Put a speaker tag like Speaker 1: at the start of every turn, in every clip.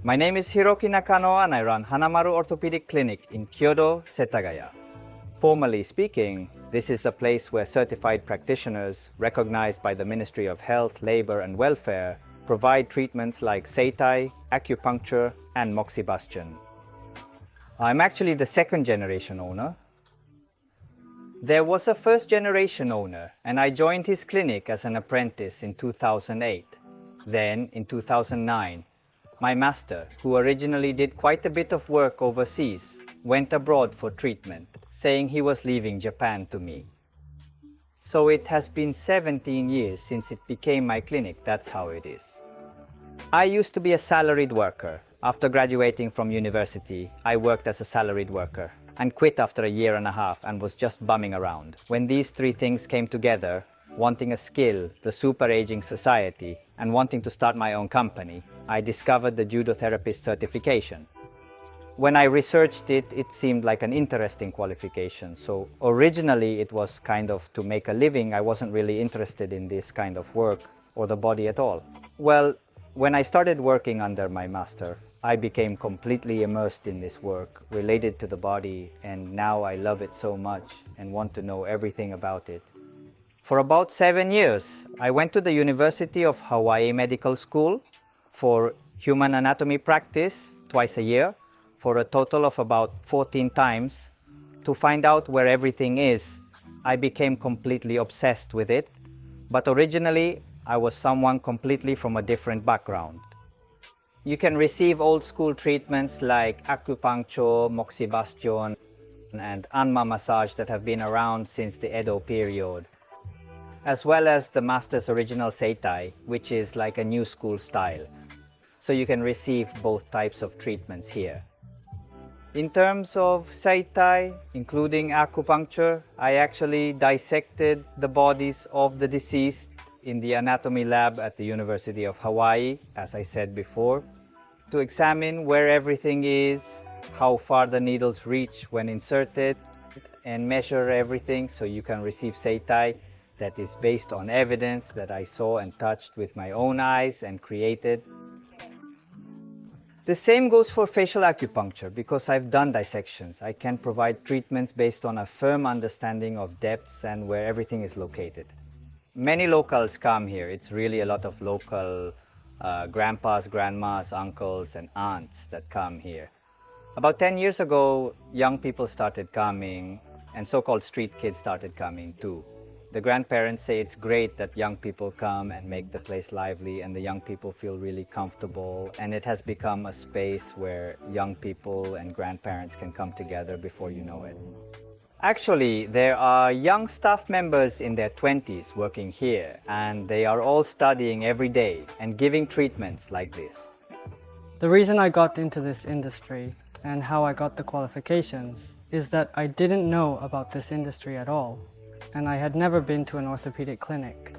Speaker 1: My name is Hiroki Nakano and I run Hanamaru Orthopedic Clinic in Kyodo, Setagaya. Formally speaking, this is a place where certified practitioners, recognized by the Ministry of Health, Labor and Welfare, provide treatments like Seitai, Acupuncture and Moxibustion. I'm actually the second generation owner. There was a first generation owner and I joined his clinic as an apprentice in 2008. Then, in 2009, my master, who originally did quite a bit of work overseas, went abroad for treatment, saying he was leaving Japan to me. So it has been 17 years since it became my clinic, that's how it is. I used to be a salaried worker. After graduating from university, I worked as a salaried worker and quit after a year and a half and was just bumming around. When these three things came together, wanting a skill, the super aging society, and wanting to start my own company, I discovered the Judo therapist certification. When I researched it, it seemed like an interesting qualification. So originally it was kind of to make a living. I wasn't really interested in this kind of work or the body at all. Well, when I started working under my master, I became completely immersed in this work related to the body, and now I love it so much and want to know everything about it. For about 7 years, I went to the University of Hawaii Medical School for human anatomy practice twice a year for a total of about 14 times to find out where everything is. I became completely obsessed with it, but originally I was someone completely from a different background. You can receive old school treatments like acupuncture, moxibustion, and anma massage that have been around since the Edo period, as well as the master's original Seitai, which is like a new school style. So you can receive both types of treatments here. In terms of Seitai, including acupuncture, I actually dissected the bodies of the deceased in the anatomy lab at the University of Hawaii, as I said before, to examine where everything is, how far the needles reach when inserted, and measure everything so you can receive Seitai that is based on evidence that I saw and touched with my own eyes and created. The same goes for facial acupuncture. Because I've done dissections, I can provide treatments based on a firm understanding of depths and where everything is located. Many locals come here. It's really a lot of local grandpas, grandmas, uncles and aunts that come here. About 10 years ago, young people started coming and so-called street kids started coming too. The grandparents say it's great that young people come and make the place lively, and the young people feel really comfortable, and it has become a space where young people and grandparents can come together before you know it. Actually, there are young staff members in their 20s working here, and they are all studying every day and giving treatments like this.
Speaker 2: The reason I got into this industry and how I got the qualifications is that I didn't know about this industry at all, and I had never been to an orthopedic clinic.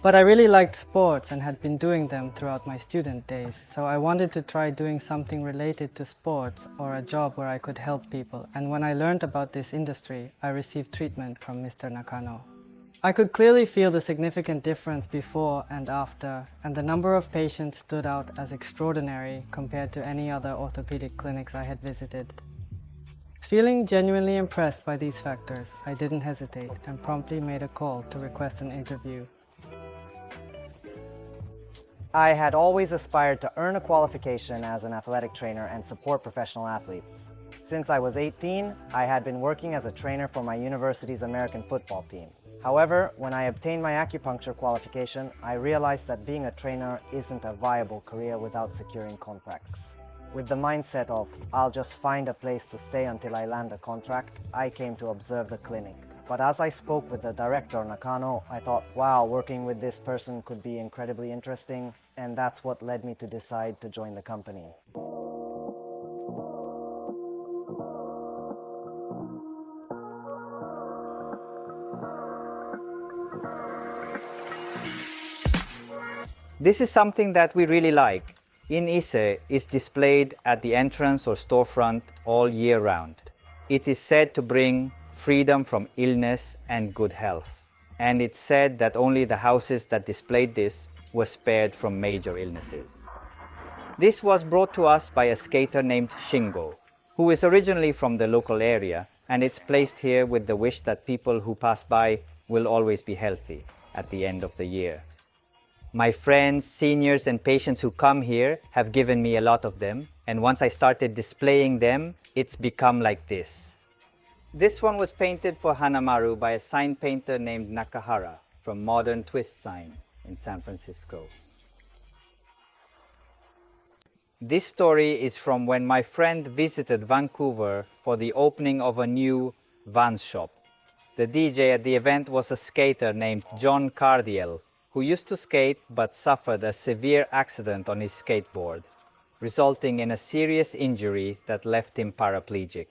Speaker 2: But I really liked sports and had been doing them throughout my student days, so I wanted to try doing something related to sports or a job where I could help people, and when I learned about this industry, I received treatment from Mr. Nakano. I could clearly feel the significant difference before and after, and the number of patients stood out as extraordinary compared to any other orthopedic clinics I had visited. Feeling genuinely impressed by these factors, I didn't hesitate and promptly made a call to request an interview.
Speaker 3: I had always aspired to earn a qualification as an athletic trainer and support professional athletes. Since I was 18, I had been working as a trainer for my university's American football team. However, when I obtained my acupuncture qualification, I realized that being a trainer isn't a viable career without securing contracts. With the mindset of, I'll just find a place to stay until I land a contract, I came to observe the clinic. But as I spoke with the director, Nakano, I thought, wow, working with this person could be incredibly interesting, and that's what led me to decide to join the company.
Speaker 1: This is something that we really like. In Ise is displayed at the entrance or storefront all year round. It is said to bring freedom from illness and good health. And it's said that only the houses that displayed this were spared from major illnesses. This was brought to us by a skater named Shingo, who is originally from the local area, and it's placed here with the wish that people who pass by will always be healthy at the end of the year. My friends, seniors, and patients who come here have given me a lot of them, and once I started displaying them, it's become like this. This one was painted for Hanamaru by a sign painter named Nakahara from Modern Twist Sign in San Francisco. This story is from when my friend visited Vancouver for the opening of a new Vans shop. The DJ at the event was a skater named John Cardiel, who used to skate but suffered a severe accident on his skateboard, resulting in a serious injury that left him paraplegic.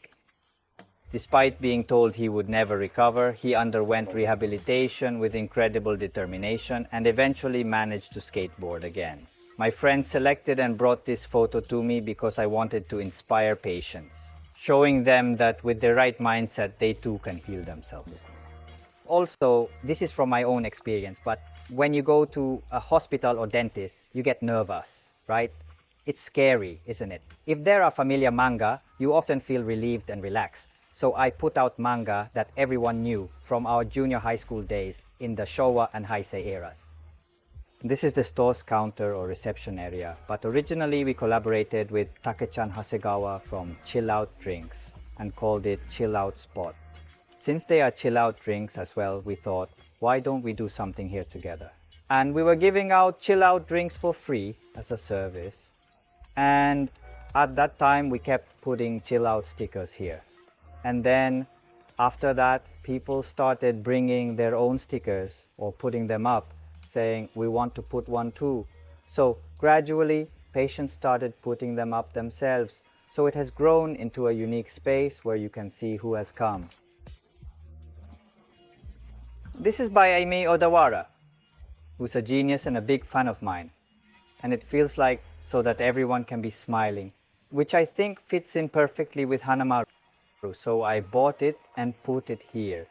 Speaker 1: Despite being told he would never recover, he underwent rehabilitation with incredible determination and eventually managed to skateboard again. My friend selected and brought this photo to me because I wanted to inspire patients, showing them that with the right mindset, they too can heal themselves. Also, this is from my own experience, but when you go to a hospital or dentist, you get nervous, right? It's scary, isn't it? If there are familiar manga, you often feel relieved and relaxed. So I put out manga that everyone knew from our junior high school days in the Showa and Heisei eras. This is the store's counter or reception area, but originally we collaborated with Take-chan Hasegawa from Chill Out Drinks and called it Chill Out Spot. Since they are chill out drinks as well, we thought, why don't we do something here together? And we were giving out chill out drinks for free as a service. And at that time, we kept putting chill out stickers here. And then after that, people started bringing their own stickers or putting them up, saying, we want to put one too. So gradually, patients started putting them up themselves. So it has grown into a unique space where you can see who has come. This is by Amy Odawara, who's a genius and a big fan of mine. And it feels like so that everyone can be smiling, which I think fits in perfectly with Hanamaru. So I bought it and put it here.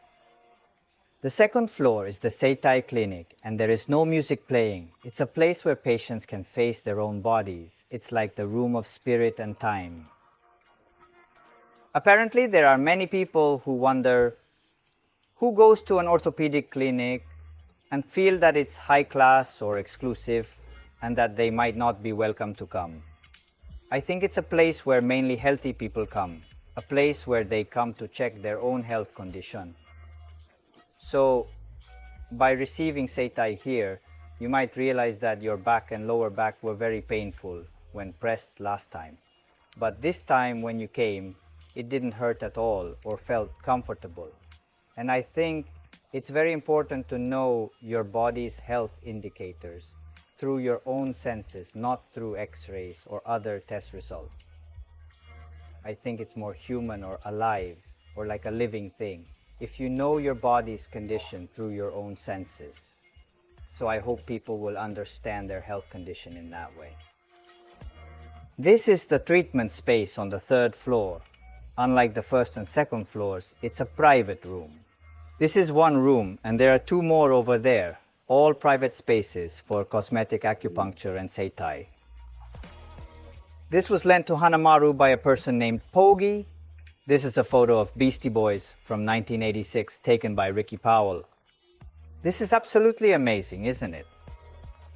Speaker 1: The second floor is the Seitai Clinic, and there is no music playing. It's a place where patients can face their own bodies. It's like the room of spirit and time. Apparently, there are many people who wonder who goes to an orthopedic clinic and feel that it's high class or exclusive and that they might not be welcome to come. I think it's a place where mainly healthy people come, a place where they come to check their own health condition. So, by receiving Seitai here, you might realize that your back and lower back were very painful when pressed last time. But this time when you came, it didn't hurt at all or felt comfortable. And I think it's very important to know your body's health indicators through your own senses, not through x-rays or other test results. I think it's more human or alive or like a living thing if you know your body's condition through your own senses. So I hope people will understand their health condition in that way. This is the treatment space on the third floor. Unlike the first and second floors, it's a private room. This is one room, and there are two more over there, all private spaces for cosmetic acupuncture and Seitai. This was lent to Hanamaru by a person named Pogi. This is a photo of Beastie Boys from 1986 taken by Ricky Powell. This is absolutely amazing, isn't it?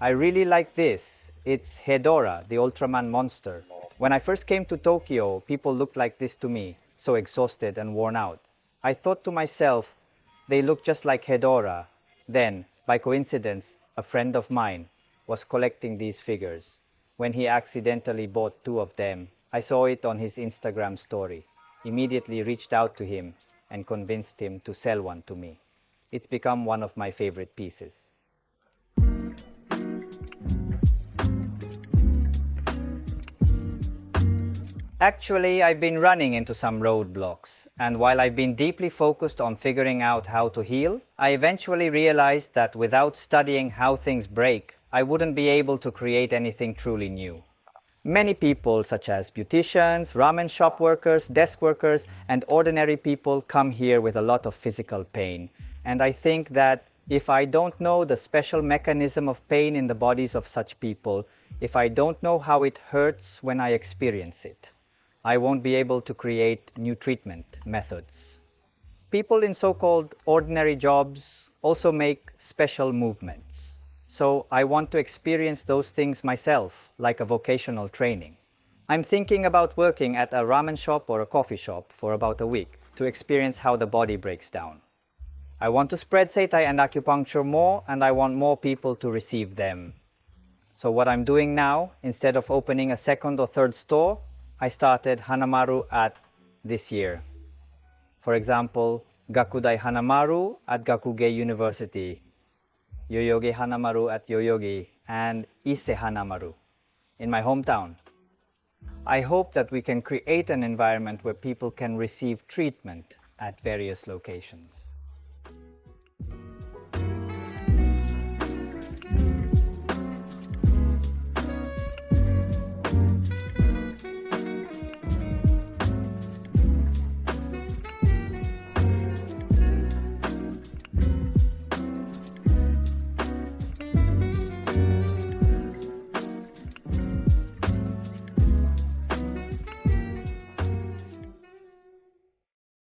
Speaker 1: I really like this. It's Hedora, the Ultraman monster. When I first came to Tokyo, people looked like this to me, so exhausted and worn out. I thought to myself, they look just like Hedora. Then, by coincidence, a friend of mine was collecting these figures. When he accidentally bought two of them, I saw it on his Instagram story. Immediately reached out to him and convinced him to sell one to me. It's become one of my favorite pieces. Actually, I've been running into some roadblocks, and while I've been deeply focused on figuring out how to heal, I eventually realized that without studying how things break, I wouldn't be able to create anything truly new. Many people, such as beauticians, ramen shop workers, desk workers, and ordinary people come here with a lot of physical pain. And I think that if I don't know the special mechanism of pain in the bodies of such people, if I don't know how it hurts when I experience it, I won't be able to create new treatment methods. People in so-called ordinary jobs also make special movements. So I want to experience those things myself, like a vocational training. I'm thinking about working at a ramen shop or a coffee shop for about a week to experience how the body breaks down. I want to spread Seitai and acupuncture more, and I want more people to receive them. So what I'm doing now, instead of opening a second or third store, I started Hanamaru at this year. For example, Gakudai Hanamaru at Gakugei University, Yoyogi Hanamaru at Yoyogi, and Ise Hanamaru in my hometown. I hope that we can create an environment where people can receive treatment at various locations.